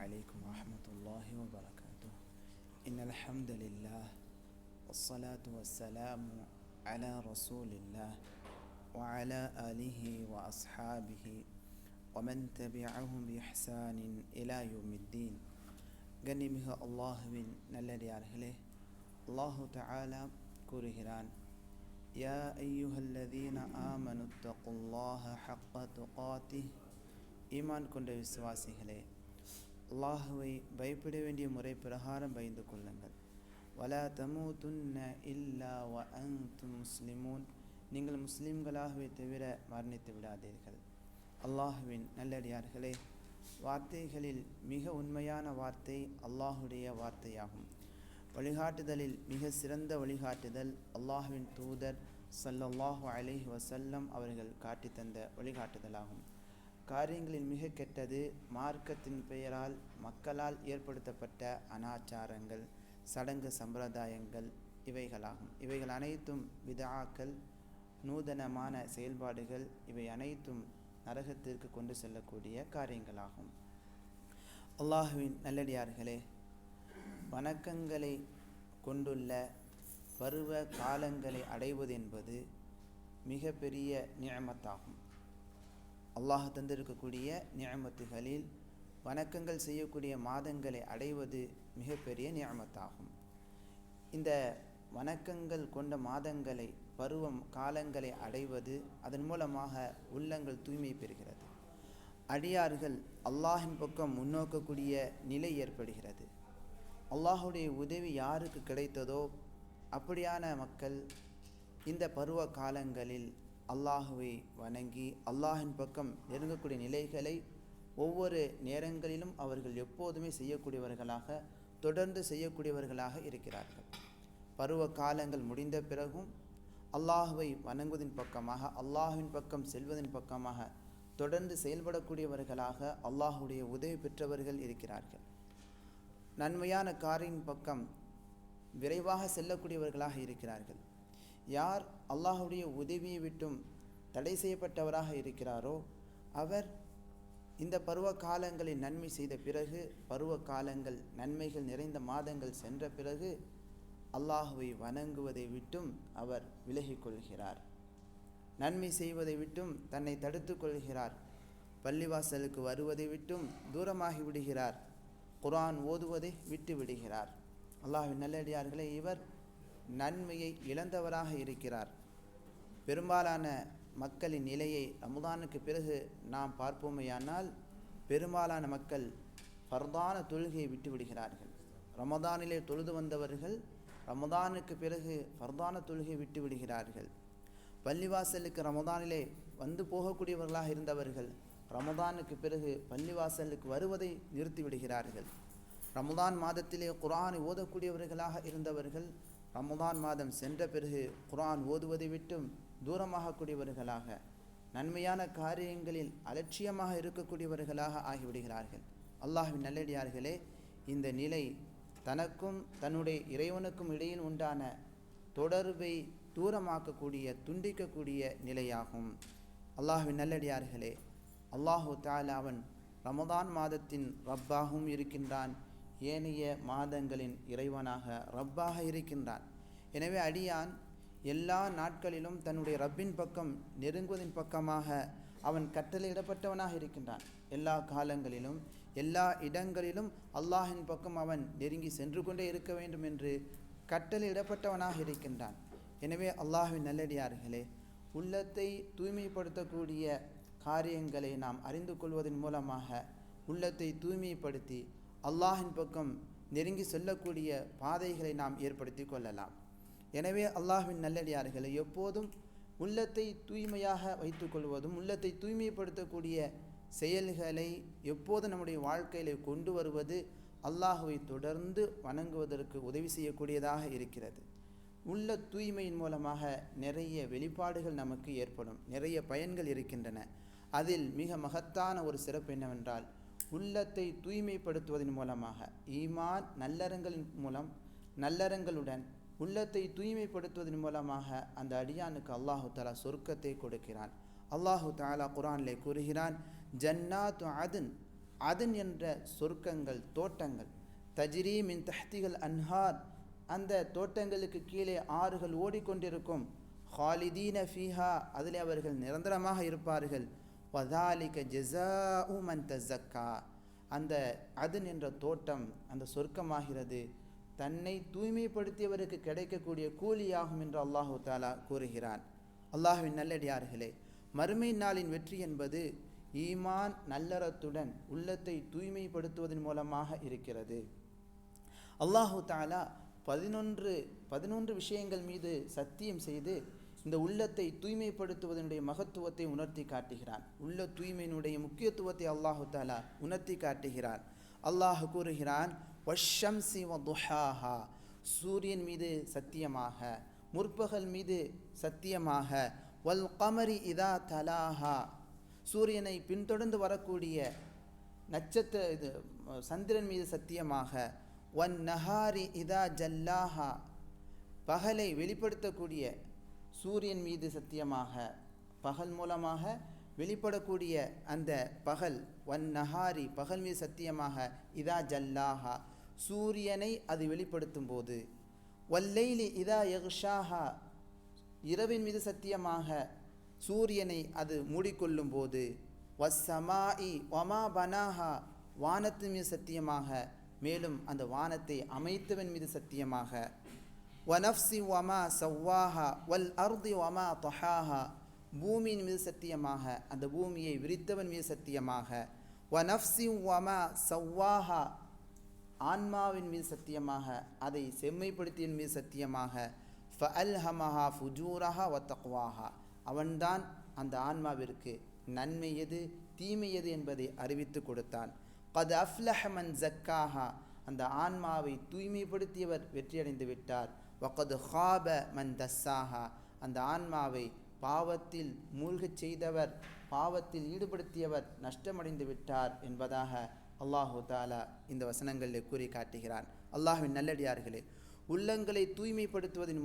عليكم ورحمة الله وبركاته. إن الحمد لله والصلاة والسلام على رسول الله وعلى آله وأصحابه ومن تبعهم بإحسان إلى يوم الدين. கண்ணிமிகு அல்லாஹுவின் நல்லடியார்களே, அல்லாஹு தஆலா கூறுகிறான், யா அய்யுஹல்லதீன ஆமனு தகுல்லாஹ ஹக்க துகாத்திஹ், ஈமான் கொண்ட விசுவாசிகளே, அல்லாஹுவை பயப்பட வேண்டிய முறை பிரகாரம் பயந்து கொள்ளுங்கள். வலா தமூதுன்ன இல்லா வ அன்தும் முஸ்லிமூன், நீங்கள் முஸ்லிம்களாகவே தவிர மரணித்து விடாதீர்கள். அல்லாஹுவின் நல்லடியார்களே, வார்த்தைகளில் மிக உண்மையான வார்த்தை அல்லாஹுடைய வார்த்தையாகும். வழிகாட்டுதலில் மிக சிறந்த வழிகாட்டுதல் அல்லாஹுவின் தூதர் ஸல்லல்லாஹு அலைஹி வஸல்லம் அவர்கள் காட்டி தந்த வழிகாட்டுதலாகும். காரியங்களில் மிக கெட்டது மார்க்கத்தின் பெயரால் மக்களால் ஏற்படுத்தப்பட்ட அனாச்சாரங்கள், சடங்கு சம்பிரதாயங்கள் இவைகளாகும். இவைகள் அனைத்தும் பித்ஆக்கள், நூதனமான செயல்பாடுகள், இவை அனைத்தும் நரகத்திற்கு கொண்டு செல்லக்கூடிய காரியங்களாகும். அல்லாஹுவின் நல்லடியார்களே, வணக்கங்களை கொண்டுள்ள பருவ காலங்களை அடைவது என்பது மிக பெரிய நிஅமத்தாகும். அல்லாஹ் தந்திருக்கக்கூடிய நிஅமத்துகளில் வணக்கங்கள் செய்யக்கூடிய மாதங்களை அடைவது மிகப்பெரிய நிஅமத்தாகும். இந்த வணக்கங்கள் கொண்ட மாதங்களை, பருவம் காலங்களை அடைவது, அதன் மூலமாக உள்ளங்கள் தூய்மை பெறுகிறது. அடியார்கள் அல்லாஹின் பக்கம் முன்னோக்கக்கூடிய நிலை ஏற்படுகிறது. அல்லாஹுடைய உதவி யாருக்கு கிடைத்ததோ அப்படியான மக்கள் இந்த பருவ காலங்களில் அல்லாஹுவை வணங்கி அல்லாஹின் பக்கம் நெருங்கக்கூடிய நிலைகளை ஒவ்வொரு நேரங்களிலும் அவர்கள் எப்போதுமே செய்யக்கூடியவர்களாக, தொடர்ந்து செய்யக்கூடியவர்களாக இருக்கிறார்கள். பருவ காலங்கள் முடிந்த பிறகும் அல்லாஹுவை வணங்குவதின் பக்கமாக, அல்லாஹுவின் பக்கம் செல்வதன் பக்கமாக தொடர்ந்து செயல்படக்கூடியவர்களாக அல்லாஹுடைய உதவி பெற்றவர்கள் இருக்கிறார்கள். நன்மையான காரின் பக்கம் விரைவாக செல்லக்கூடியவர்களாக இருக்கிறார்கள். யார் அல்லாஹுடைய உதவியை விட்டும் தடை செய்யப்பட்டவராக இருக்கிறாரோ அவர் இந்த பருவ காலங்களில் நன்மை செய்த பிறகு, பருவ காலங்கள் நன்மைகள் நிறைந்த மாதங்கள் சென்ற பிறகு அல்லாஹுவை வணங்குவதை விட்டும் அவர் விலகிக் கொள்கிறார். நன்மை செய்வதை விட்டும் தன்னை தடுத்து கொள்கிறார். பள்ளிவாசலுக்கு வருவதை விட்டும் தூரமாகி விடுகிறார். குர்ஆன் ஓதுவதை விட்டு விடுகிறார். அல்லாஹ்வின் நல்லடியார்களே, இவர் நன்மையை இழந்தவராக இருக்கிறார். பெரும்பாலான மக்களின் நிலையை ரமதானுக்கு பிறகு நாம் பார்ப்போமேயானால், பெரும்பாலான மக்கள் ஃபர்தான தொழுகையை விட்டு விடுகிறார்கள். ரமதானிலே தொழுது வந்தவர்கள் ரமதானுக்கு பிறகு ஃபர்தான தொழுகையை விட்டு விடுகிறார்கள். பள்ளிவாசலுக்கு ரமதானிலே வந்து போகக்கூடியவர்களாக இருந்தவர்கள் ரமதானுக்கு பிறகு பள்ளிவாசலுக்கு வருவதை நிறுத்தி விடுகிறார்கள். ரமதான் மாதத்திலே குர்ஆனை ஓதக்கூடியவர்களாக இருந்தவர்கள் ரமதான் மாதம் சென்ற பிறகு குர்ஆன் ஓதுவதை விட்டும் தூரமாகக்கூடியவர்களாக, நன்மையான காரியங்களில் அலட்சியமாக இருக்கக்கூடியவர்களாக ஆகிவிடுகிறார்கள். அல்லாஹ்வின் நல்லடியார்களே, இந்த நிலை தனக்கும் தன்னுடைய இறைவனுக்கும் இடையில் உண்டான தொடர்பை தூரமாக்கக்கூடிய, துண்டிக்கக்கூடிய நிலையாகும். அல்லாஹ்வின் நல்லடியார்களே, அல்லாஹு தஆலா அவன் ரமதான் மாதத்தின் ரப்பாகவும் இருக்கின்றான், ஏனைய மாதங்களின் இறைவனாக ரப்பாக இருக்கின்றான். எனவே அடியான் எல்லா நாட்களிலும் தன்னுடைய ரப்பின் பக்கம் நெருங்குவதின் பக்கமாக அவன் கட்டளையிடப்பட்டவனாக இருக்கின்றான். எல்லா காலங்களிலும் எல்லா இடங்களிலும் அல்லாஹின் பக்கம் அவன் நெருங்கி சென்று கொண்டே இருக்க வேண்டும் என்று கட்டளையிடப்பட்டவனாக இருக்கின்றான். எனவே அல்லாஹ்வின் நல்லடியார்களே, உள்ளத்தை தூய்மைப்படுத்தக்கூடிய காரியங்களை நாம் அறிந்து கொள்வதன் மூலமாக உள்ளத்தை தூய்மைப்படுத்தி அல்லாஹின் பக்கம் நெருங்கி செல்லக்கூடிய பாதைகளை நாம் ஏற்படுத்தி கொள்ளலாம். எனவே அல்லாஹ்வின் நல்லடியார்களை எப்போதும் உள்ளத்தை தூய்மையாக வைத்து கொள்வதும், உள்ளத்தை தூய்மைப்படுத்தக்கூடிய செயல்களை எப்போதும் நம்முடைய வாழ்க்கையில் கொண்டு வருவது அல்லாஹுவை தொடர்ந்து வணங்குவதற்கு உதவி செய்யக்கூடியதாக இருக்கிறது. உள்ள தூய்மையின் மூலமாக நிறைய வெளிப்பாடுகள் நமக்கு ஏற்படும், நிறைய பயன்கள் இருக்கின்றன. அதில் மிக மகத்தான ஒரு சிறப்பு என்னவென்றால், உள்ளத்தை தூய்மைப்படுத்துவதன் மூலமாக, ஈமான் நல்லறங்களின் மூலம், நல்லறங்களுடன் உள்ளத்தை தூய்மைப்படுத்துவதன் மூலமாக அந்த அடியானுக்கு அல்லாஹு தஆலா சொர்க்கத்தை கொடுக்கிறான். அல்லாஹு தஆலா குர்ஆனிலே கூறுகிறான், ஜன்னாத்து அதன் அதன் என்ற சொர்க்கங்கள், தோட்டங்கள், தஜ்ரீ மின் தஹ்திகள் அன்ஹார், அந்த தோட்டங்களுக்கு கீழே ஆறுகள் ஓடிக்கொண்டிருக்கும். ஹாலிதீன ஃபீஹா, அதிலே அவர்கள் நிரந்தரமாக இருப்பார்கள். வதாலிக ஜஸாஉ மன் தஸக்கா, அந்த அதன் என்ற தோட்டம், அந்த சொர்க்கமாகிறது தன்னை தூய்மைப்படுத்தியவருக்கு கிடைக்கக்கூடிய கூலியாகும் என்று அல்லாஹு தாலா கூறுகிறான். அல்லாஹ்வின் நல்லடியார்களே, மறுமை நாளின் வெற்றி என்பது ஈமான் நல்லறத்துடன் உள்ளத்தை தூய்மைப்படுத்துவதன் மூலமாக இருக்கிறது. அல்லாஹு தாலா 11 விஷயங்கள் மீது சத்தியம் செய்து இந்த உள்ளத்தை தூய்மைப்படுத்துவதனுடைய மகத்துவத்தை உணர்த்தி காட்டுகிறான். உள்ள தூய்மையினுடைய முக்கியத்துவத்தை அல்லாஹு தாலா உணர்த்தி காட்டுகிறான். அல்லாஹ் கூறுகிறான், வஷ்ஷம்ஸி வதுஹாஹா, சூரியன் மீது சத்தியமாக, முற்பகல் மீது சத்தியமாக, வல் கமரி இதா தலாஹா, சூரியனை பின்தொடர்ந்து வரக்கூடிய நட்சத்திர சந்திரன் மீது சத்தியமாக, வன் நஹாரி இதா ஜல்லாஹா, பகலை வெளிப்படுத்தக்கூடிய சூரியன் மீது சத்தியமாக, பகல் மூலமாக வெளிப்படக்கூடிய அந்த பகல், வன் நஹாரி பகல் மீது சத்தியமாக, இதா ஜல்லாஹா சூரியனை அது வெளிப்படுத்தும் போது, வல்லைலி இதா யக்ஷாஹா இரவின் மீது சத்தியமாக சூரியனை அது மூடிக்கொள்ளும் போது, வஸ்ஸமாஇ வமா பனாஹா வானத்தின் மீது சத்தியமாக, மேலும் அந்த வானத்தை அமைத்தவன் மீது சத்தியமாக, வனஃப்ஸி வமா சவ்வாஹா வல் அர்தி வமா தஹாஹா பூமியின் மீது சத்தியமாக, அந்த பூமியை விரித்தவன் மீது சத்தியமாக, வனஃப்ஸி வமா சவ்வாஹா ஆன்மாவின் மீது சத்தியமாக, அதை செம்மைப்படுத்தியன் மீது சத்தியமாக, ஃபஅல்ஹமஹா ஃபுஜூரஹா வ தக்வாஹா, அவன்தான் அந்த ஆன்மாவிற்கு நன்மை எது தீமை எது என்பதை அறிவித்து கொடுத்தான். கத் அஃப்லஹ மன் ஜக்காஹா, அந்த ஆன்மாவை தூய்மைப்படுத்தியவர் வெற்றியடைந்து விட்டார். வகத் ஹாப மன் தஸ்ஸாஹா, அந்த ஆன்மாவை பாவத்தில் மூழ்கச் செய்தவர், பாவத்தில் ஈடுபடுத்தியவர் நஷ்டமடைந்து விட்டார் என்பதாக அல்லாஹு தாலா இந்த வசனங்களில் கூறி காட்டுகிறான். அல்லாஹ்வின் நல்லடியார்களே, உள்ளங்களை தூய்மைப்படுத்துவதன்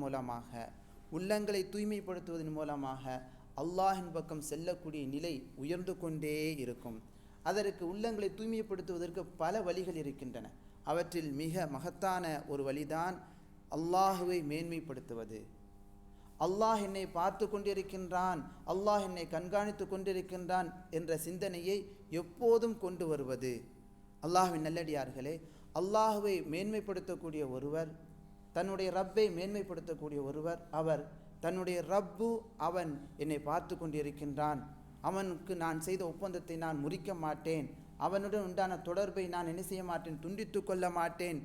மூலமாக அல்லாஹின் பக்கம் செல்லக்கூடிய நிலை உயர்ந்து கொண்டே இருக்கும். அதற்கு உள்ளங்களை தூய்மைப்படுத்துவதற்கு பல வழிகள் இருக்கின்றன. அவற்றில் மிக மகத்தான ஒரு வழிதான் அல்லாஹுவை மேன்மைப்படுத்துவது. அல்லாஹ் என்னை பார்த்து கொண்டிருக்கின்றான், அல்லாஹ் என்னை கண்காணித்து கொண்டிருக்கின்றான் என்ற சிந்தனையை எப்போதும் கொண்டு வருவது. அல்லாஹ்வின் நல்லடியார்களே, அல்லாஹுவை மேன்மைப்படுத்தக்கூடிய ஒருவர், தன்னுடைய ரப்பை மேன்மைப்படுத்தக்கூடிய ஒருவர், அவர் தன்னுடைய ரப்பு அவன் என்னை பார்த்து கொண்டிருக்கின்றான், அவனுக்கு நான் செய்த ஒப்பந்தத்தை நான் முறிக்க மாட்டேன், அவனுடன் உண்டான தொடர்பை நான் என்ன செய்ய மாட்டேன், துண்டித்து கொள்ள மாட்டேன்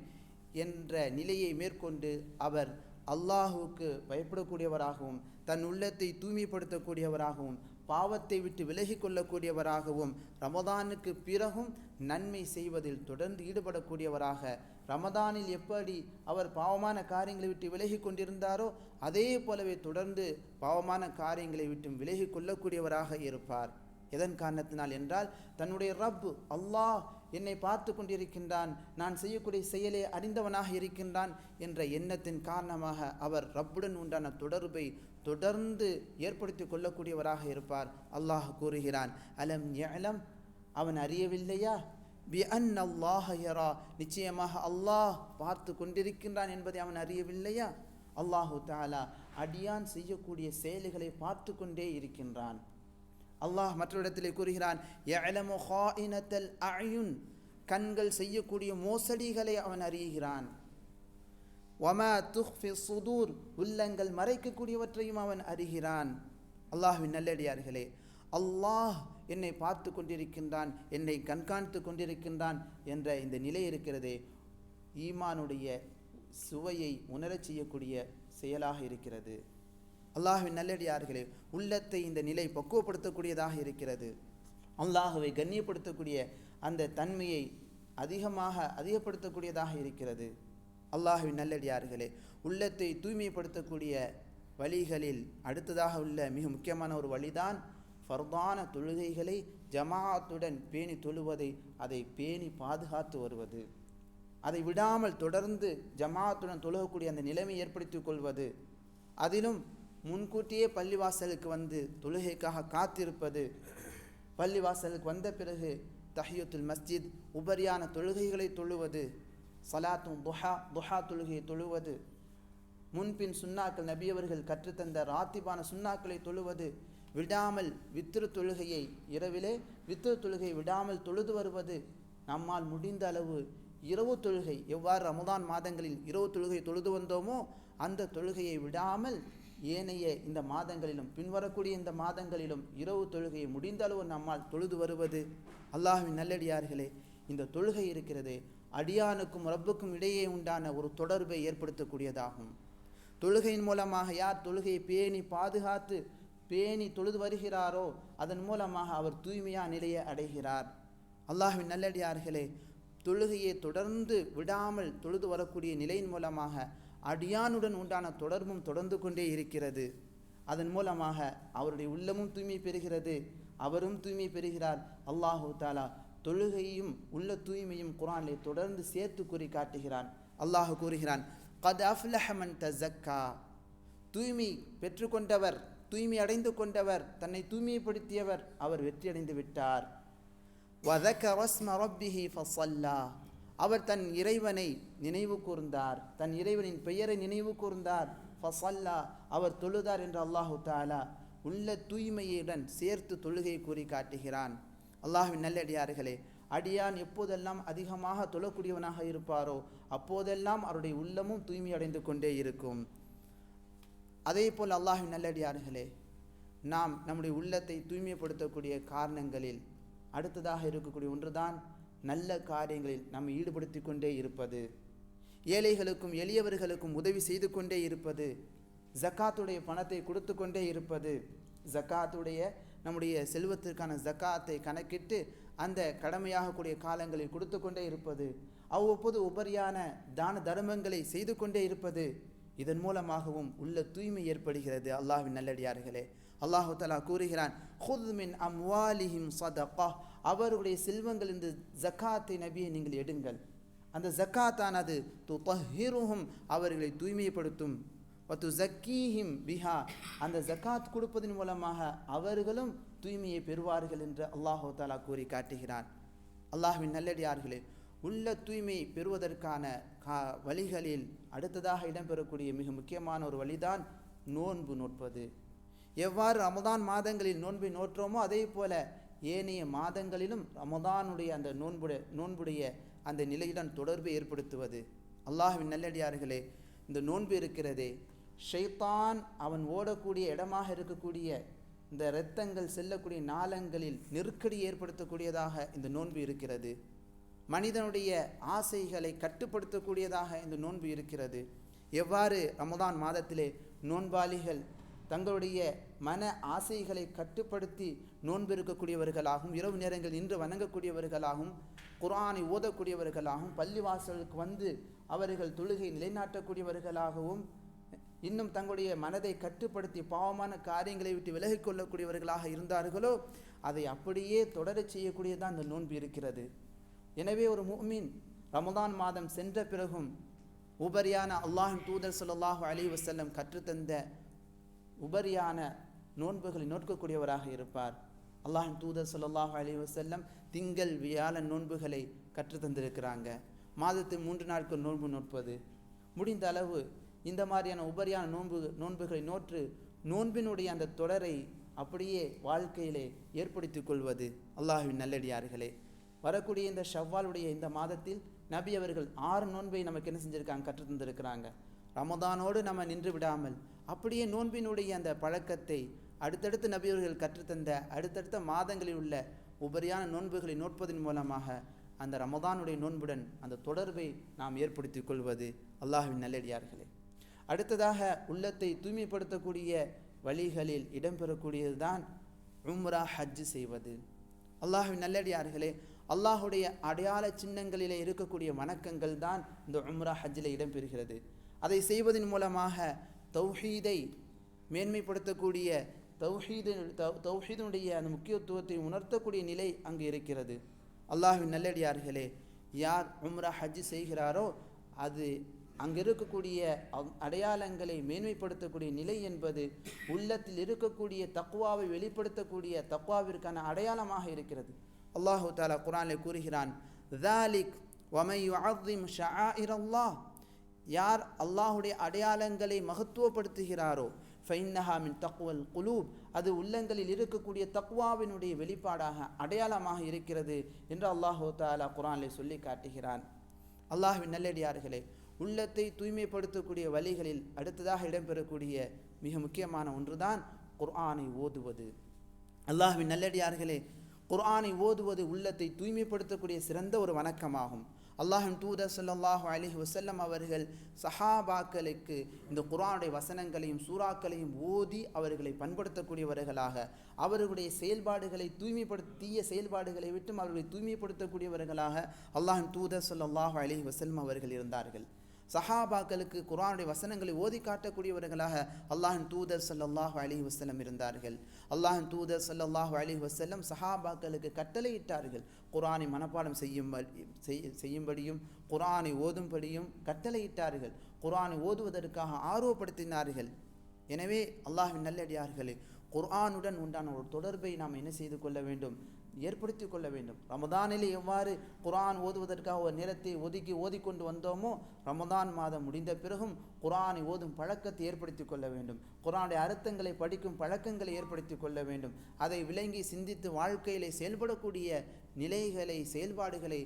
என்ற நிலையை மேற்கொண்டு அவர் அல்லாஹுவுக்கு பயப்படக்கூடியவராகவும், தன் உள்ளத்தை தூய்மைப்படுத்தக்கூடியவராகவும், பாவத்தை விட்டு விலகி கொள்ளக்கூடியவராகவும், ரமதானுக்கு பிறகும் நன்மை செய்வதில் தொடர்ந்து ஈடுபடக்கூடியவராக, ரமதானில் எப்படி அவர் பாவமான காரியங்களை விட்டு விலகி கொண்டிருந்தாரோ அதே போலவே தொடர்ந்து பாவமான காரியங்களை விட்டு விலகி கொள்ளக்கூடியவராக இருப்பார். எதன் காரணத்தினால் என்றால், தன்னுடைய ரப்பு அல்லாஹ் என்னை பார்த்து கொண்டிருக்கின்றான், நான் செய்யக்கூடிய செயலை அறிந்தவனாக இருக்கின்றான் என்ற எண்ணத்தின் காரணமாக அவர் ரப்புடன் உண்டான தொடர்பை தொடர்ந்து ஏற்படுத்தி கொள்ளக்கூடியவராக இருப்பார். அல்லாஹ் கூறுகிறான், அலம் யஅலம், அவன் அறியவில்லையா, பி அன் அல்லாஹ் யரா, நிச்சயமாக அல்லாஹ் பார்த்து கொண்டிருக்கின்றான் என்பதை அவன் அறியவில்லையா. அல்லாஹு தஆலா அடியான் செய்யக்கூடிய செயல்களை பார்த்து கொண்டே இருக்கின்றான். அல்லாஹ் மற்றொரு இடத்திலே கூறுகிறான், யஅலமு ஹாயினத்தல் அயுன், கண்கள் செய்யக்கூடிய மோசடிகளை அவன் அறிகிறான். வமா துஃபி சுதூர், உள்ளங்கள் மறைக்கக்கூடியவற்றையும் அவன் அறிகிறான். அல்லாஹ்வின் நல்லடியார்களே, அல்லாஹ் என்னை பார்த்து கொண்டிருக்கின்றான், என்னை கண்காணித்து கொண்டிருக்கின்றான் என்ற இந்த நிலை இருக்கிறதே, ஈமானுடைய சுவையை உணரச் செய்யக்கூடிய செயலாக இருக்கிறது. அல்லாஹ்வின் நல்லடியார்களே, உள்ளத்தை இந்த நிலை பக்குவப்படுத்தக்கூடியதாக இருக்கிறது. அல்லாஹுவை கண்ணியப்படுத்தக்கூடிய அந்த தன்மையை அதிகப்படுத்தக்கூடியதாக இருக்கிறது. அல்லாஹ்வின் நல்லடியார்களே, உள்ளத்தை தூய்மைப்படுத்தக்கூடிய வழிகளில் அடுத்ததாக உள்ள மிக முக்கியமான ஒரு வழிதான் ஃபர்தான தொழுகைகளை ஜமாஅத்துடன் பேணி தொழுவதை, அதை பேணி பாதுகாத்து வருவது, அதை விடாமல் தொடர்ந்து ஜமாஅத்துடன் தொழுகக்கூடிய அந்த நிலைமை ஏற்படுத்தி கொள்வது, அதிலும் முன்கூட்டியே பள்ளிவாசலுக்கு வந்து தொழுகைக்காக காத்திருப்பது, பள்ளிவாசலுக்கு வந்த பிறகு தஹியத்துல் மஸ்ஜித், உபரியான தொழுகைகளை தொழுவது, சலாத்தும் துஹா தொழுகையை தொழுவது, முன்பின் சுன்னாக்கள் நபியவர்கள் கற்றுத்தந்த ராத்திபான சுன்னாக்களை தொழுவது, விடாமல் வித்ரு தொழுகையை இரவிலே வித்ரு தொழுகை விடாமல் தொழுது வருவது, நம்மால் முடிந்த அளவு இரவு தொழுகை எவ்வாறு ரமதான் மாதங்களில் இரவு தொழுகை தொழுது வந்தோமோ அந்த தொழுகையை விடாமல் ஏனைய இந்த மாதங்களிலும் பின்வரக்கூடிய இந்த மாதங்களிலும் இரவு தொழுகையை முடிந்த அளவு நம்மால் தொழுது வருவது. அல்லாஹ்வின் நல்லடியார்களே, இந்த தொழுகை இருக்கிறதே அடியானுக்கும் ரப்புக்கும் இடையே உண்டான ஒரு தொடர்பை ஏற்படுத்தக்கூடியதாகும். தொழுகையின் மூலமாக யார் தொழுகையை பேணி பாதுகாத்து பேணி தொழுது வருகிறாரோ அதன் மூலமாக அவர் தூய்மையான நிலையை அடைகிறார். அல்லாஹ்வின் நல்லடியார்களே, தொழுகையை தொடர்ந்து விடாமல் தொழுது வரக்கூடிய நிலையின் மூலமாக அடியானுடன் உண்டான தொடர்பும் தொடர்ந்து கொண்டே இருக்கிறது. அதன் மூலமாக அவருடைய உள்ளமும் தூய்மை பெறுகிறது, அவரும் தூய்மை பெறுகிறார். அல்லாஹு தாலா தொழுகையும் உள்ள தூய்மையும் குர்ஆனிலே தொடர்ந்து சேர்த்து கூறி காட்டுகிறான். அல்லாஹ் கூறுகிறான், கத் அஃப்லஹ மன் தஸக்கா, தூய்மை பெற்றுக்கொண்டவர், தூய்மை அடைந்து கொண்டவர், தன்னை தூய்மைப்படுத்தியவர் அவர் வெற்றி அடைந்து விட்டார். வதக்கர ஸ்ம ரப்பிஹி ஃபஸல்லா, அவர் தன் இறைவனை நினைவு கூர்ந்தார், தன் இறைவனின் பெயரை நினைவு கூர்ந்தார். ஃபஸல்லா, அவர் தொழுதார் என்று அல்லாஹு தஆலா உள்ள தூய்மையுடன் சேர்த்து தொழுகை கூறி காட்டுகிறான். அல்லாஹ்வின் நல்லடியார்களே, அடியான் எப்போதெல்லாம் அதிகமாக தொழக்கூடியவனாக இருப்பாரோ அப்போதெல்லாம் அவருடைய உள்ளமும் தூய்மை அடைந்து கொண்டே இருக்கும். அதே போல் அல்லாஹ்வின் நல்லடியார்களே, நாம் நம்முடைய உள்ளத்தை தூய்மைப்படுத்தக்கூடிய காரணங்களில் அடுத்ததாக இருக்கக்கூடிய ஒன்றுதான் நல்ல காரியங்களில் நம்மை ஈடுபடுத்தி கொண்டே இருப்பது, ஏழைகளுக்கும் எளியவர்களுக்கும் உதவி செய்து கொண்டே இருப்பது, ஜக்காத்துடைய பணத்தை கொடுத்து கொண்டே இருப்பது, ஜக்காத்துடைய நம்முடைய செல்வத்திற்கான ஜக்காத்தை கணக்கிட்டு அந்த கடமையாகக்கூடிய காலங்களில் கொடுத்து கொண்டே இருப்பது, அவ்வப்போது உபரியான தான தர்மங்களை செய்து கொண்டே இருப்பது, இதன் மூலமாகவும் உள்ள தூய்மை ஏற்படுகிறது. அல்லாஹ்வின் நல்லடியார்களே, அல்லாஹு தஆலா கூறுகிறான், ஹுத் மின் அம்வாலிஹிம் ஸதகா, அவருடைய செல்வங்கள் இந்த ஜக்காத்தை நபியை நீங்கள் எடுங்கள். அந்த ஜக்காத்தானது துதஹிருஹும், அவர்களை தூய்மைப்படுத்தும், வதுஸக்கீஹிம் பிஹா, அந்த ஜக்காத் கொடுப்பதன் மூலமாக அவர்களும் தூய்மையை பெறுவார்கள் என்று அல்லாஹு தஆலா கூறி காட்டுகிறான். அல்லாஹ்வின் நல்லடியார்களே, உள்ள தூய்மை பெறுவதற்கான வழிகளில் அடுத்ததாக இடம்பெறக்கூடிய மிக முக்கியமான ஒரு வழிதான் நோன்பு நோட்பது. எவ்வாறு ரமதான் மாதங்களில் நோன்பை நோற்றோமோ அதே போல ஏனைய மாதங்களிலும் ரமதானுடைய அந்த நோன்புடைய அந்த நிலையுடன் தொடர்பை ஏற்படுத்துவது. அல்லாஹ்வின் நல்லடியார்களே, இந்த நோன்பு இருக்கிறதே, ஷைத்தான் அவன் ஓடக்கூடிய இடமாக இருக்கக்கூடிய இந்த இரத்தங்கள் செல்லக்கூடிய நாளங்களில் நெருக்கடி ஏற்படுத்தக்கூடியதாக இந்த நோன்பு இருக்கிறது. மனிதனுடைய ஆசைகளை கட்டுப்படுத்தக்கூடியதாக இந்த நோன்பு இருக்கிறது. எவ்வாறு ரமதான் மாதத்திலே நோன்பாளிகள் தங்களுடைய மன ஆசைகளை கட்டுப்படுத்தி நோன்பு இருக்கக்கூடியவர்களாகவும், இரவு நேரங்கள் நின்று வணங்கக்கூடியவர்களாகவும், குர்ஆனை ஓதக்கூடியவர்களாகவும், பள்ளிவாசலுக்கு வந்து அவர்கள் தொழுகை நிலைநாட்டக்கூடியவர்களாகவும், இன்னும் தங்களுடைய மனதை கட்டுப்படுத்தி பாவமான காரியங்களை விட்டு விலகிக் கொள்ளக்கூடியவர்களாக இருந்தார்களோ அதை அப்படியே தொடரச் செய்யக்கூடியதான் இந்த நோன்பு இருக்கிறது. எனவே ஒரு முஃமின் ரமதான் மாதம் சென்ற பிறகும் உபரியான அல்லாஹ்வின் தூதர் ஸல்லல்லாஹு அலைஹி வஸல்லம் கற்றுத்தந்த உபரியான நோன்புகளை நோக்கக்கூடியவராக இருப்பார். அல்லாஹ்வின் தூதர் ஸல்லல்லாஹு அலைஹி வஸல்லம் திங்கள் வியாழன் நோன்புகளை கற்றுத்தந்திருக்கிறாங்க. மாதத்தில் 3 நாட்கள் நோன்பு நோட்பது, முடிந்த அளவு இந்த மாதிரியான உபரியான நோன்புகளை நோற்று நோன்பினுடைய அந்த தொடரை அப்படியே வாழ்க்கையிலே ஏற்படுத்தி கொள்வது. அல்லாஹ்வின் நல்லடியார்களே, வரக்கூடிய இந்த ஷவ்வாலுடைய இந்த மாதத்தில் நபி அவர்கள் 6 நோன்பை நமக்கு என்ன செஞ்சுருக்காங்க, கற்றுத்தந்திருக்கிறாங்க. ரமதானோடு நம்ம நின்று விடாமல் அப்படியே நோன்பினுடைய அந்த பழக்கத்தை அடுத்தடுத்து நபி அவர்கள் கற்றுத்தந்த அடுத்தடுத்த மாதங்களில் உள்ள உபரியான நோன்புகளை நோட்பதன் மூலமாக அந்த ரமதானுடைய நோன்புடன் அந்த தொடர்பை நாம் ஏற்படுத்தி கொள்வது. அல்லாஹ்வின் நல்லடியார்களே, அடுத்ததாக உள்ளத்தை தூய்மைப்படுத்தக்கூடிய வழிகளில் இடம்பெறக்கூடியது தான் உம்ரா, ஹஜ் செய்வது. அல்லாஹ்வின் நல்லடியார்களே, அல்லாஹுடைய அடையாள சின்னங்களிலே இருக்கக்கூடிய வணக்கங்கள் தான் இந்த உம்ரா ஹஜ்ஜில் இடம்பெறுகிறது. அதை செய்வதன் மூலமாக தௌஹீதை மேன்மைப்படுத்தக்கூடிய தௌஹீதுடைய அந்த முக்கியத்துவத்தை உணர்த்தக்கூடிய நிலை அங்கு இருக்கிறது. அல்லாஹ்வின் நல்லடியார்களே, யார் உம்ரா ஹஜ் செய்கிறாரோ அது அங்கே இருக்கக்கூடிய அடையாளங்களை மேன்மைப்படுத்தக்கூடிய நிலை என்பது உள்ளத்தில் இருக்கக்கூடிய தக்வாவை வெளிப்படுத்தக்கூடிய தக்வாவிற்கான அடையாளமாக இருக்கிறது. அல்லாஹு தஆலா குர்ஆனில் கூறுகிறான், ذَلِكَ وَمَن يُعَظِّمْ شَعَائِرَ اللَّهِ, யார் அல்லாஹுடைய அடையாளங்களை மகத்துவப்படுத்துகிறாரோ ஃபைன்னஹா மின் தக்வல் குலூப், அது உள்ளங்களில் இருக்கக்கூடிய தக்வாவினுடைய வெளிப்பாடாக அடையாளமாக இருக்கிறது என்று அல்லாஹு தஆலா குர்ஆனிலே சொல்லி காட்டுகிறான். அல்லாஹ்வின் நல்லடியார்களே, உள்ளத்தை தூய்மைப்படுத்தக்கூடிய வழிகளில் அடுத்ததாக இடம்பெறக்கூடிய மிக முக்கியமான ஒன்றுதான் குர்ஆனை ஓதுவது. அல்லாஹ்வின் நல்லடியார்களே, குர்ஆனை ஓதுவது உள்ளத்தை தூய்மைப்படுத்தக்கூடிய சிறந்த ஒரு வணக்கமாகும். அல்லாஹ்வின் தூதர் ஸல்லல்லாஹு அலைஹி வஸல்லம் அவர்கள் சஹாபாக்களுக்கு இந்த குர்ஆனுடைய வசனங்களையும் சூறாக்களையும் ஓதி அவர்களை பண்படுத்தக்கூடியவர்களாக, அவர்களுடைய செயல்பாடுகளை தீய செயல்பாடுகளை விட்டும் அவர்களை தூய்மைப்படுத்தக்கூடியவர்களாக அல்லாஹ்வின் தூதர் ஸல்லல்லாஹு அலைஹி வஸல்லம் அவர்கள் இருந்தார்கள். சஹாபாக்களுக்கு குர்ஆனுடைய வசனங்களை ஓதி காட்டக்கூடியவர்களாக அல்லாஹ்வின் தூதர் ஸல்லல்லாஹு அலைஹி வஸல்லம் இருந்தார்கள். அல்லாஹ்வின் தூதர் ஸல்லல்லாஹு அலைஹி வஸல்லம் சஹாபாக்களுக்கு கட்டளையிட்டார்கள், குர்ஆனை மனப்பாடம் செய்யும்படியும் குர்ஆனை ஓதும்படியும் கட்டளையிட்டார்கள். குர்ஆனை ஓதுவதற்காக ஆர்வப்படுத்தினார்கள். எனவே அல்லாஹ்வின் நல்லடியார்களே, குர்ஆனுடன் உண்டான ஒரு தொடர்பை நாம் என்ன செய்து கொள்ள வேண்டும், ஏற்படுத்தி கொள்ள வேண்டும். ரமதானிலே எவ்வாறு குர்ஆன் ஓதுவதற்காக ஒரு நேரத்தை ஓதிக்கொண்டு வந்தோமோ, ரமதான் மாதம் முடிந்த பிறகும் குர்ஆனை ஓதும் பழக்கத்தை ஏற்படுத்தி கொள்ள வேண்டும். குர்ஆனுடைய அர்த்தங்களை படிக்கும் பழக்கங்களை ஏற்படுத்தி கொள்ள வேண்டும். அதை விளங்கி சிந்தித்து வாழ்க்கையிலே செயல்படக்கூடிய நிலைகளை செயல்பாடுகளை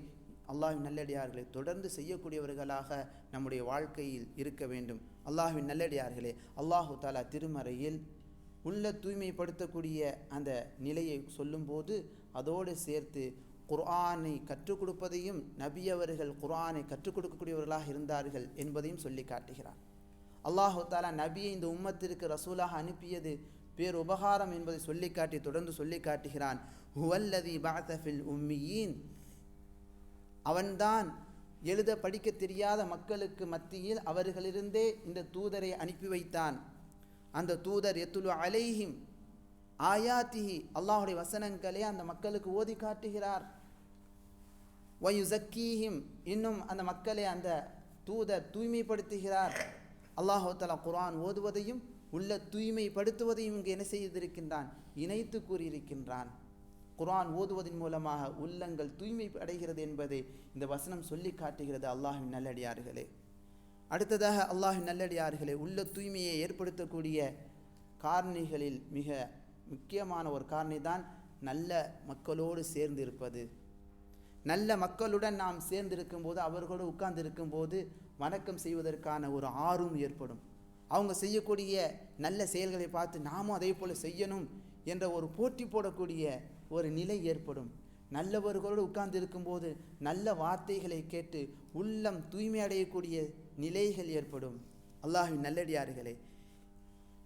அல்லாஹ்வின் நல்லடியார்களை தொடர்ந்து செய்யக்கூடியவர்களாக நம்முடைய வாழ்க்கையில் இருக்க வேண்டும். அல்லாஹ்வின் நல்லடியார்களே, அல்லாஹு தஆலா திருமறையில் உள்ள தூய்மைப்படுத்தக்கூடிய அந்த நிலையை சொல்லும்போது அதோடு சேர்த்து குர்ஆனை கற்றுக் கொடுப்பதையும், நபி அவர்கள் குர்ஆனை கற்றுக் கொடுக்கக்கூடியவர்களாக இருந்தார்கள் என்பதையும் சொல்லி காட்டுகிறார். அல்லாஹு தஆலா நபியை இந்த உம்மத்திற்கு ரசூலாக அனுப்பியது பேருபகாரம் என்பதை தொடர்ந்து சொல்லி காட்டுகிறான். ஹுவல்லதி பஅஸ ஃபில் உம்மியீன், அவன்தான் எழுத படிக்க தெரியாத மக்களுக்கு மத்தியில் அவர்களிருந்தே இந்த தூதரை அனுப்பி வைத்தான். அந்த தூதர் யத்லு அலைஹிம் ஆயாத்திஹி, அல்லாஹுடைய வசனங்களை அந்த மக்களுக்கு ஓதி காட்டுகிறார். வயுஸக்கீஹிம், இன்னும் அந்த மக்களை அந்த தூதர் தூய்மைப்படுத்துகிறார். அல்லாஹு தஆலா குர்ஆன் ஓதுவதையும் உள்ள தூய்மைப்படுத்துவதையும் இங்கு என்ன செய்திருக்கின்றான், இணைத்து கூறியிருக்கின்றான். குர்ஆன் ஓதுவதன் மூலமாக உள்ளங்கள் தூய்மை அடைகிறது என்பதை இந்த வசனம் சொல்லி காட்டுகிறது. அல்லாஹ்வின் நல்லடியார்களே, அடுத்ததாக அல்லாஹ்வின் நல்லடியார்களே, உள்ள தூய்மையை ஏற்படுத்தக்கூடிய காரணிகளில் மிக முக்கியமான ஒரு காரணி தான் நல்ல மக்களோடு சேர்ந்து இருப்பது. நல்ல மக்களுடன் நாம் சேர்ந்திருக்கும் போது, அவர்களோடு உட்கார்ந்து இருக்கும்போது வணக்கம் செய்வதற்கான ஒரு ஆர்வம் ஏற்படும். அவங்க செய்யக்கூடிய நல்ல செயல்களை பார்த்து நாமும் அதே போல செய்யணும் என்ற ஒரு போட்டி போடக்கூடிய ஒரு நிலை ஏற்படும். நல்லவர்களோடு உட்கார்ந்து இருக்கும்போது நல்ல வார்த்தைகளை கேட்டு உள்ளம் தூய்மை அடையக்கூடிய நிலைகள் ஏற்படும். அல்லாஹ்வின் நல்லடியார்களே,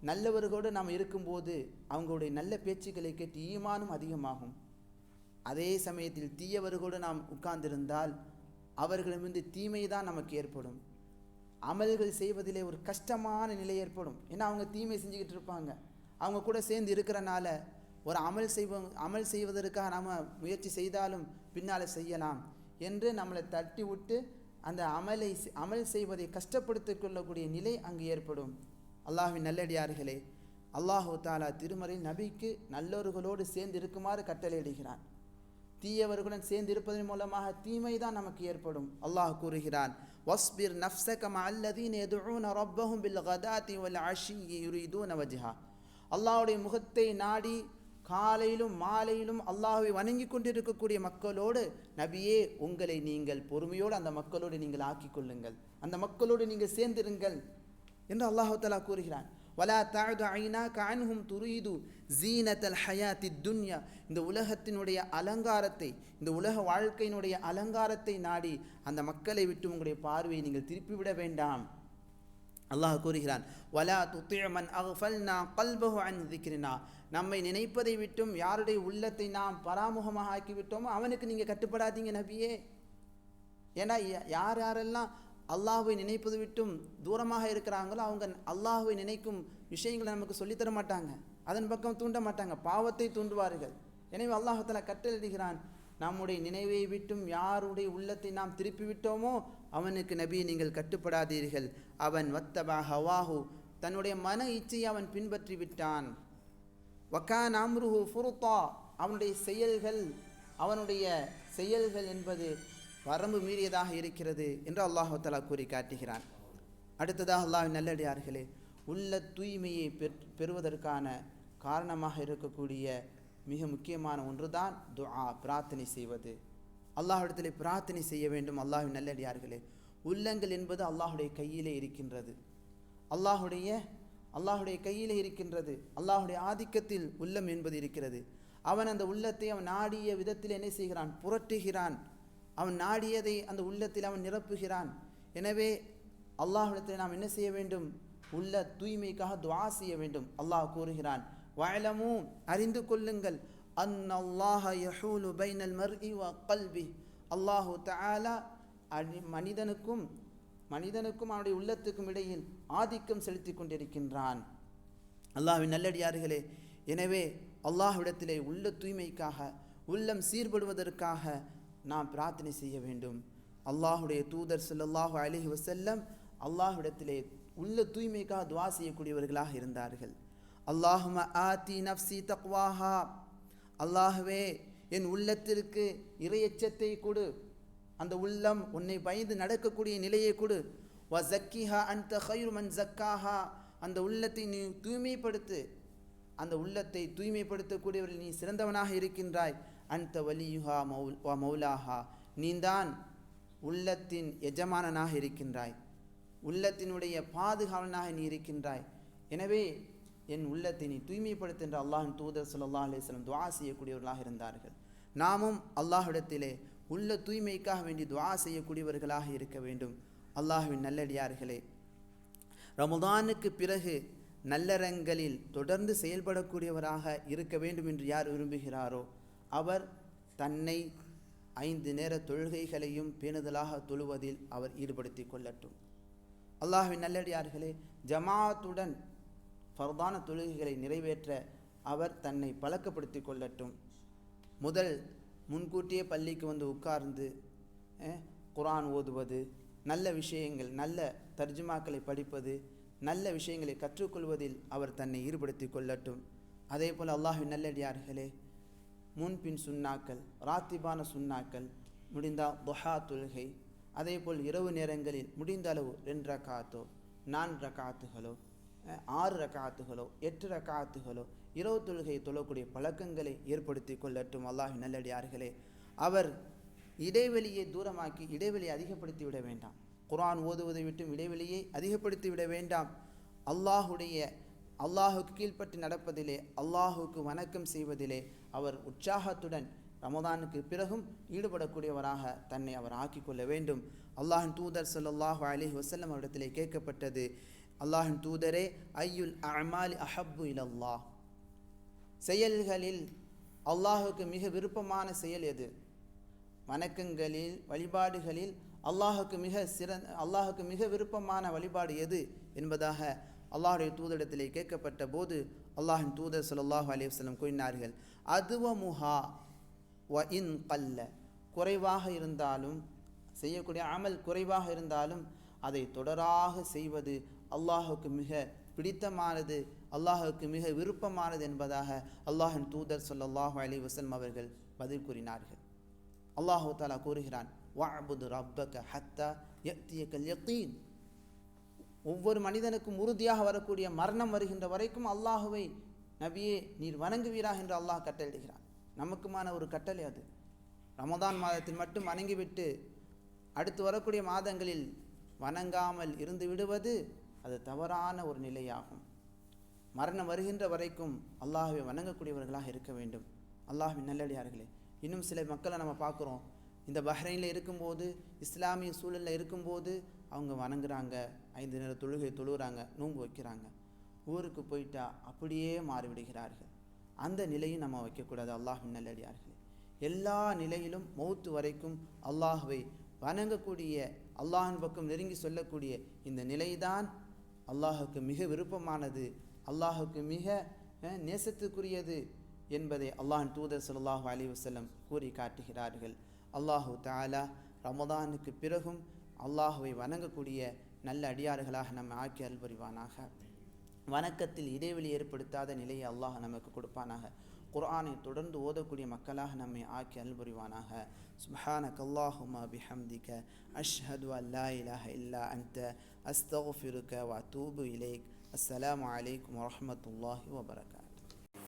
நல்லவர்களோடு நாம் இருக்கும்போது அவங்களுடைய நல்ல பேச்சுக்களை கேட்டு ஈமானும் அதிகமாகும். அதே சமயத்தில் தீயவர்களோடு நாம் உட்கார்ந்திருந்தால் அவர்களிடமிருந்து தீமை தான் நமக்கு ஏற்படும். அமல்கள் செய்வதிலே ஒரு கஷ்டமான நிலை ஏற்படும். ஏன்னா அவங்க தீமை செஞ்சுக்கிட்டு இருப்பாங்க. அவங்க கூட சேர்ந்து இருக்கிறனால ஒரு அமல் செய்வதற்காக நாம் முயற்சி செய்தாலும் பின்னால் செய்யலாம் என்று நம்மளை தட்டி விட்டு அந்த அமல் செய்வதை கஷ்டப்படுத்திக் கொள்ளக்கூடிய நிலை அங்கு ஏற்படும். அல்லாஹ்வின் நல்லடியார்களே, அல்லாஹு தஆலா திருமறையில் நபிக்கு நல்லவர்களோடு சேர்ந்து இருக்குமாறு கட்டளையிடுகிறான். தீயவர்களுடன் சேர்ந்து இருப்பதன் மூலமாக தீமை தான் நமக்கு ஏற்படும். அல்லாஹ் கூறுகிறான், வஸ்பிர் நஃப்ஸக மஅல்லதீன யதுஊன ரப்பஹும் பில் கதாத்தி வல் அஷிய்யி யுரீதூன வஜ்ஹா, அல்லாஹ்வுடைய முகத்தை நாடி காலையிலும் மாலையிலும் அல்லாஹ்வை வணங்கி கொண்டிருக்கக்கூடிய மக்களோடு நபியே உங்களை நீங்கள் பொறுமையோடு அந்த மக்களோடு நீங்கள் ஆக்கிக் கொள்ளுங்கள், அந்த மக்களோடு நீங்கள் சேர்ந்திருங்கள் என்று அல்லாஹு தஆலா கூறுகிறான். வலா தஅது ஐனாக அன்ஹும் துரீது ஜீனத்தல் ஹயாத்தி துன்யா, இந்த உலகத்தினுடைய அலங்காரத்தை, இந்த உலக வாழ்க்கையினுடைய அலங்காரத்தை நாடி அந்த மக்களை விட்டு உங்களுடைய பார்வையை நீங்கள் திருப்பிவிட வேண்டாம். அல்லாஹ் கூறுகிறான், வலா துதி' மன் அக்ஃபல்னா கல்பஹு அன் திக்ரினா, நம்மை நினைப்பதை விட்டும் யாருடைய உள்ளத்தை நாம் பராமுகமாக ஆக்கிவிட்டோமோ அவனுக்கு நீங்கள் கட்டுப்படாதீங்க நபியே. ஏன்னா யாரெல்லாம் அல்லாஹ்வை நினைப்பது விட்டும் தூரமாக இருக்கிறாங்களோ அவங்க அல்லாஹ்வை நினைக்கும் விஷயங்களை நமக்கு சொல்லித்தர மாட்டாங்க, அதன் பக்கம் தூண்ட மாட்டாங்க, பாவத்தை தூண்டுவார்கள். எனவே அல்லாஹ் தஆலா கட்டளையிடுகிறான், நம்முடைய நினைவை விட்டும் யாருடைய உள்ளத்தை நாம் திருப்பி விட்டோமோ அவனுக்கு நபி நீங்கள் கட்டுப்படாதீர்கள். அவன் வத்தபா ஹவாஹு, தன்னுடைய மன இச்சையை அவன் பின்பற்றி விட்டான். வகான அம்ருஹு ஃபுருத்தா, அவனுடைய செயல்கள் அவனுடைய செயல்கள் என்பது வரம்பு மீறியதாக இருக்கிறது என்று அல்லாஹு தஆலா கூறி காட்டுகிறான். அடுத்ததாக அல்லாஹ்வின் நல்லடியார்களே, உள்ள தூய்மையை பெறுவதற்கான காரணமாக இருக்கக்கூடிய மிக முக்கியமான ஒன்றுதான் துஆ, பிரார்த்தனை செய்வது. அல்லாஹ்விடத்திலே பிரார்த்தனை செய்ய வேண்டும். அல்லாஹ்வின் நல்லடியார்களே, உள்ளங்கள் என்பது அல்லாஹுடைய கையிலே இருக்கின்றது. அல்லாஹுடைய கையிலே இருக்கின்றது. அல்லாஹுடைய ஆதிக்கத்தில் உள்ளம் என்பது இருக்கிறது. அவன் அந்த உள்ளத்தை அவன் நாடிய விதத்தில் என்ன செய்கிறான்? புரட்டுகிறான். அவன் நாடியதை அந்த உள்ளத்தில் அவன் நிரப்புகிறான். எனவே அல்லாஹ்விடத்தில் நாம் என்ன செய்ய வேண்டும்? உள்ள தூய்மைக்காக துஆ செய்ய வேண்டும். அல்லாஹ் கூறுகிறான், வஅலமு, அறிந்து கொள்ளுங்கள், அன்னல்லாஹ யஹூலு பைனல் மர்இ வ கல்பி, அல்லாஹு தஆலா மனிதனுக்கும் அவனுடைய உள்ளத்துக்கும் இடையில் ஆதிக்கம் செலுத்தி கொண்டிருக்கின்றான். அல்லாஹ்வின் நல்லடியார்களே, எனவே அல்லாஹ்விடத்திலே உள்ள தூய்மைக்காக, உள்ளம் சீர்படுவதற்காக நாம் பிரார்த்தனை செய்ய வேண்டும். அல்லாஹுடைய தூதர் ஸல்லல்லாஹு அலைஹி வஸல்லம் அல்லாஹ்விடத்திலே உள்ள தூய்மைக்காக துஆ செய்யக்கூடியவர்களாக இருந்தார்கள். அல்லாஹும்ம ஆதி நஃப்ஸி தக்வாஹா, அல்லாஹ்வே என் உள்ளத்திற்கு இறையச்சத்தை கொடு, அந்த உள்ளம் உன்னை பயந்து நடக்கக்கூடிய நிலையை கொடு. வ ஸக்கிஹா அன்த கைரு மன் ஸக்காஹா, அந்த உள்ளத்தை நீ தூய்மைப்படுத்து, அந்த உள்ளத்தை தூய்மைப்படுத்தக்கூடியவர்கள் நீ சிறந்தவனாக இருக்கின்றாய். அன்த வலியுஹா வ மௌலாஹா, நீதான் உள்ளத்தின் எஜமானனாக இருக்கின்றாய், உள்ளத்தினுடைய பாதுகாவலனாக நீ இருக்கின்றாய். எனவே என் உள்ளத்தை நீ தூய்மைப்படுத்துகின்ற அல்லாஹ்வின் தூதர் ஸல்லல்லாஹு அலைஹி வஸல்லம் துஆ செய்யக்கூடியவர்களாக இருந்தார்கள். நாமும் அல்லாஹ்விடத்திலே உள்ள தூய்மைக்காக வேண்டி துஆ செய்யக்கூடியவர்களாக இருக்க வேண்டும். அல்லாஹ்வின் நல்லடியார்களே, ரமதானுக்கு பிறகு நல்லறங்களில் தொடர்ந்து செயல்படக்கூடியவராக இருக்க வேண்டும் என்று யார் விரும்புகிறாரோ அவர் தன்னை 5 நேர தொழுகைகளையும் பேணுதலாக தொழுவதில் அவர் ஈடுபடுத்தி கொள்ளட்டும். அல்லாஹ்வின் நல்லடியார்களே, ஜமாத்துடன் ஃபர்தான தொழுகைகளை நிறைவேற்ற அவர் தன்னை பழக்கப்படுத்தி கொள்ளட்டும். முதல் முன்கூட்டியே பள்ளிக்கு வந்து உட்கார்ந்து குர்ஆன் ஓதுவது, நல்ல விஷயங்கள், நல்ல தர்ஜுமாக்களை படிப்பது, நல்ல விஷயங்களை கற்றுக்கொள்வதில் அவர் தன்னை ஈடுபடுத்தி கொள்ளட்டும். அதே போல் அல்லாஹ்வின் நல்லடியார்களே, முன்பின் சுன்னாக்கள், ராத்திபான சுன்னாக்கள், முடிந்தால் துஹா தொழுகை, அதே போல் இரவு நேரங்களில் முடிந்த அளவு 2 ரக்காத்தோ 4 ரக்காத்துகளோ 6 ரக்காத்துகளோ 8 ரக்காத்துகளோ இரவு தொழுகை தொழக்கூடிய பழக்கங்களை ஏற்படுத்தி கொள்ளட்டும். அல்லாஹ்வின் நல்லடியார்களே, அவர் இடைவெளியை தூரமாக்கி இடைவெளியை அதிகப்படுத்தி விட வேண்டாம். குர்ஆன் ஓதுவதை விட்டும் இடைவெளியை அதிகப்படுத்தி விட வேண்டாம். அல்லாஹுக்கு கீழ்ப்பட்டு நடப்பதிலே, அல்லாஹுக்கு வணக்கம் செய்வதிலே அவர் உற்சாகத்துடன் ரமதானுக்கு பிறகும் ஈடுபடக்கூடியவராக தன்னை அவர் ஆக்கிக்கொள்ள வேண்டும். அல்லாஹின் தூதர் ஸல்லல்லாஹு அலைஹி வஸல்லம் அவரிடத்திலே கேட்கப்பட்டது, அல்லாஹின் தூதரே, ஐயுல் அமாலி அஹப்பு இலல்லாஹ், செயல்களில் அல்லாஹுக்கு மிக விருப்பமான செயல் எது? வணக்கங்களில், வழிபாடுகளில் அல்லாஹுக்கு மிக விருப்பமான வழிபாடு எது என்பதாக அல்லாஹுடைய தூதரிடத்திலே கேட்கப்பட்ட போது அல்லாஹின் தூதர் ஸல்லல்லாஹு அலைஹி வஸல்லம் கூறினார்கள், அதுவமுஹா வ இன் கல்ல, குறைவாக இருந்தாலும், செய்யக்கூடிய அமல் குறைவாக இருந்தாலும் அதை தொடராக செய்வது அல்லாஹுக்கு மிக பிடித்தமானது, அல்லாஹுக்கு மிக விருப்பமானது என்பதாக அல்லாஹின் தூதர் ஸல்லல்லாஹு அலைஹி வஸல்லம் அவர்கள் பதில் கூறினார்கள். அல்லாஹு தஆலா கூறுகிறான், வஅபுது ரப்பக ஹத்தா யஅதியகல் யகீன், ஒவ்வொரு மனிதனுக்கும் உறுதியாக வரக்கூடிய மரணம் வருகின்ற வரைக்கும் அல்லாஹுவை நபியே நீர் வணங்குவீராக என்று அல்லாஹ் கட்டளையிடுகிறான். நமக்குமான ஒரு கட்டளை அது. ரமதான் மாதத்தில் மட்டும் வணங்கிவிட்டு அடுத்து வரக்கூடிய மாதங்களில் வணங்காமல் இருந்து விடுவது அது தவறான ஒரு நிலையாகும். மரணம் வருகின்ற வரைக்கும் அல்லாஹுவை வணங்கக்கூடியவர்களாக இருக்க வேண்டும். அல்லாஹ்வின் நல்லடியார்களே, இன்னும் சில மக்களை நம்ம பார்க்குறோம், இந்த பஹ்ரைனில் இருக்கும்போது, இஸ்லாமிய சூழலில் இருக்கும்போது அவங்க வணங்குறாங்க, 5 நேர தொழுகை தொழுகிறாங்க, நோன்பு வைக்கிறாங்க. ஊருக்கு போயிட்டா அப்படியே மாறிவிடுகிறார்கள். அந்த நிலையும் நம்ம வைக்கக்கூடாது. அல்லாஹ்வின் நல்லடியார்களே, எல்லா நிலையிலும் மௌத்து வரைக்கும் அல்லாஹுவை வணங்கக்கூடிய, அல்லாஹின் பக்கம் நெருங்கி சொல்லக்கூடிய இந்த நிலைதான் அல்லாஹுக்கு மிக விருப்பமானது, அல்லாஹுக்கு மிக நேசத்துக்குரியது என்பதை அல்லாஹின் தூதர் ஸல்லல்லாஹு அலைஹி வஸல்லம் கூறி காட்டுகிறார்கள். அல்லாஹு தஆலா ரமதானுக்கு பிறகும் அல்லாஹுவை வணங்கக்கூடிய நல்ல அடியார்களாக நம்ம ஆக்கி அருள்புரிவானாக. வணக்கத்தில் இடைவெளி ஏற்படுத்தாத நிலையை அல்லாஹ் நமக்கு கொடுப்பானாக. குர்ஆனை தொடர்ந்து ஓதக்கூடிய மக்களாக நம்மை ஆக்கி அல்புரிவானாக. சுப்ஹானக அல்லாஹும்ம பிஹம்திக அஷ்ஹது அன் லா இலாஹ இல்லா அன்த அஸ்தக்ஃபிருக வ அத்தூபு இலைக். அஸ்ஸலாமு அலைக்கும் வரஹ்மத்துல்லாஹி வபரகாத்துஹு.